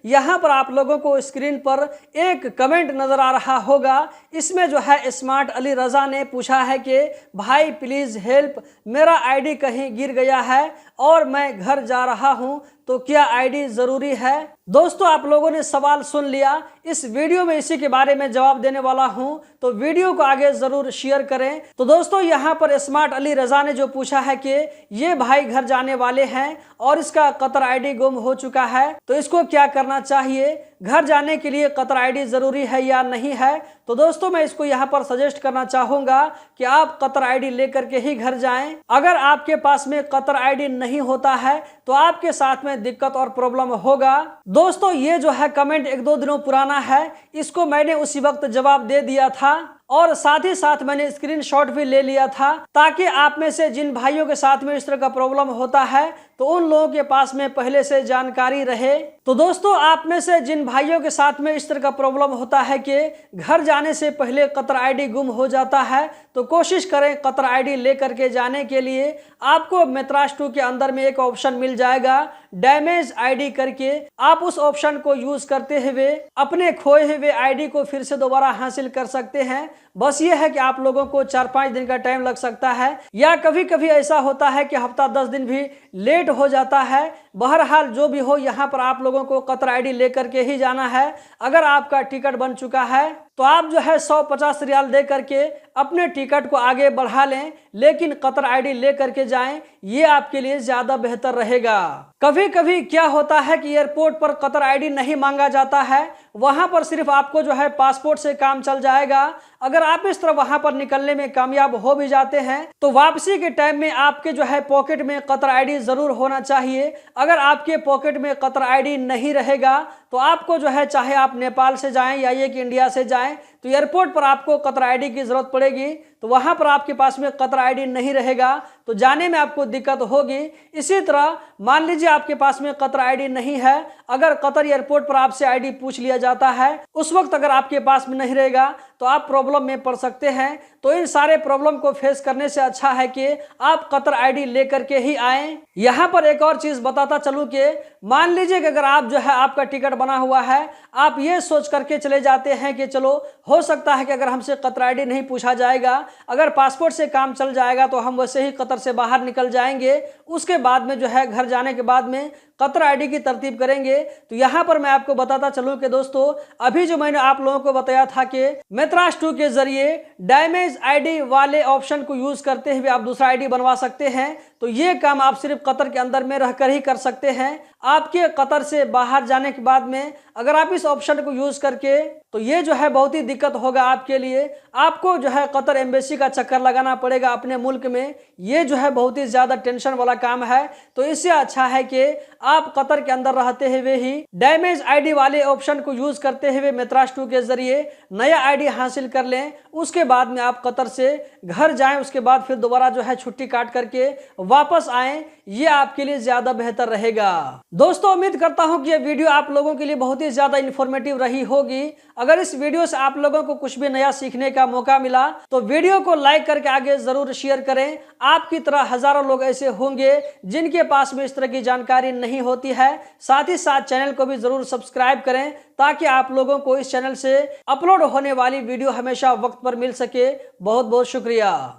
यहाँ पर आप लोगों को स्क्रीन पर एक कमेंट नजर आ रहा होगा। इसमें जो है स्मार्ट अली रजा ने पूछा है कि भाई प्लीज हेल्प, मेरा आईडी कहीं गिर गया है और मैं घर जा रहा हूं, तो क्या आईडी जरूरी है। दोस्तों आप लोगों ने सवाल सुन लिया, इस वीडियो में इसी के बारे में जवाब देने वाला हूं, तो वीडियो को आगे जरूर शेयर करें। तो दोस्तों यहाँ पर स्मार्ट अली रजा ने जो पूछा है कि ये भाई घर जाने वाले हैं और इसका कतर आईडी गुम हो चुका है, तो इसको क्या करना चाहिए, घर जाने के लिए कतर आईडी जरूरी है या नहीं है। तो दोस्तों मैं इसको यहाँ पर सजेस्ट करना चाहूंगा कि आप कतर आईडी लेकर के ही घर जाएं। अगर आपके पास में कतर आईडी नहीं होता है तो आपके साथ में दिक्कत और प्रॉब्लम होगा। दोस्तों ये जो है कमेंट 1-2 दिनों पुराना है, इसको मैंने उसी वक्त जवाब दे दिया था और साथ ही साथ मैंने स्क्रीनशॉट भी ले लिया था, ताकि आप में से जिन भाइयों के साथ में इस तरह का प्रॉब्लम होता है तो उन लोगों के पास में पहले से जानकारी रहे। तो दोस्तों आप में से जिन भाइयों के साथ में इस तरह का प्रॉब्लम होता है कि घर जाने से पहले कतर आईडी गुम हो जाता है, तो कोशिश करें कतर आईडी लेकर के जाने के लिए। आपको मित्रास 2 के अंदर में एक ऑप्शन मिल जाएगा डैमेज आईडी करके, आप उस ऑप्शन को यूज करते हुए अपने खोए हुए आईडी को फिर से दोबारा हासिल कर सकते हैं। बस ये है कि आप लोगों को 4-5 दिन का टाइम लग सकता है, या कभी कभी ऐसा होता है कि हफ्ता 10 दिन भी लेट हो जाता है। बहरहाल जो भी हो, यहाँ पर आप लोगों को कतर आईडी लेकर के ही जाना है। अगर आपका टिकट बन चुका है तो आप जो है 150 रियाल दे करके अपने टिकट को आगे बढ़ा लें, लेकिन कतर आईडी ले करके जाएं, ये आपके लिए ज्यादा बेहतर रहेगा। कभी कभी क्या होता है कि एयरपोर्ट पर कतर आईडी नहीं मांगा जाता है, वहां पर सिर्फ आपको जो है पासपोर्ट से काम चल जाएगा। अगर आप इस तरह वहां पर निकलने में कामयाब हो भी जाते हैं तो वापसी के टाइम में आपके जो है पॉकेट में कतर आईडी जरूर होना चाहिए। अगर आपके पॉकेट में कतर आईडी नहीं रहेगा तो आपको जो है, चाहे आप नेपाल से जाएं या ये कि इंडिया से जाएं, तो एयरपोर्ट पर आपको कतर आईडी की जरूरत पड़ेगी। तो वहां पर आपके पास में कतर आईडी नहीं रहेगा तो जाने में आपको दिक्कत होगी। इसी तरह मान लीजिए आपके पास में कतर आईडी नहीं है, अगर कतर एयरपोर्ट पर आपसे आईडी पूछ लिया जाता है, उस वक्त अगर आपके पास में नहीं रहेगा तो आप प्रॉब्लम में पड़ सकते हैं। तो इन सारे प्रॉब्लम को फेस करने से अच्छा है कि आप कतर आईडी लेकर के ही आएं। यहाँ पर एक और चीज बताता चलूं कि मान लीजिए कि अगर आप जो है आपका टिकट बना हुआ है, आप ये सोच करके चले जाते हैं कि चलो हो सकता है कि अगर हमसे कतर आईडी नहीं पूछा जाएगा, अगर पासपोर्ट से काम चल जाएगा तो हम वैसे ही कतर से बाहर निकल जाएंगे, उसके बाद में जो है घर जाने के बाद में कतर आईडी की तरतीब करेंगे। तो यहाँ पर मैं आपको बताता चलूं कि दोस्तों अभी जो मैंने आप लोगों को बताया था कि मित्रास 2 के जरिए डैमेज आईडी वाले ऑप्शन को यूज करते हुए आप दूसरा आईडी बनवा सकते हैं, तो ये काम आप सिर्फ कतर के अंदर में रहकर ही कर सकते हैं। आपके कतर से बाहर जाने के बाद में अगर आप इस ऑप्शन को यूज करके, तो ये जो है बहुत ही दिक्कत होगा आपके लिए। आपको जो है कतर एम्बेसी का चक्कर लगाना पड़ेगा अपने मुल्क में, ये जो है बहुत ही ज्यादा टेंशन वाला काम है। तो इससे अच्छा है कि आप कतर के अंदर रहते हुए ही डैमेज आईडी वाले ऑप्शन को यूज करते हुए मित्रास 2 के जरिए नया आईडी हासिल कर लें। उसके बाद में आप कतर से घर जाएं, उसके बाद फिर दोबारा जो है छुट्टी काट करके वापस आएं, ये आपके लिए ज्यादा बेहतर रहेगा। दोस्तों उम्मीद करता हूं कि ये वीडियो आप लोगों के लिए बहुत ही ज्यादा इंफॉर्मेटिव रही होगी। अगर इस वीडियो से आप लोगों को कुछ भी नया सीखने का मौका मिला तो वीडियो को लाइक करके आगे जरूर शेयर करें। आपकी तरह हजारों लोग ऐसे होंगे जिनके पास में इस तरह की जानकारी नहीं होती है। साथ ही साथ चैनल को भी जरूर सब्सक्राइब करें ताकि आप लोगों को इस चैनल से अपलोड होने वाली वीडियो हमेशा वक्त पर मिल सके। बहुत बहुत शुक्रिया।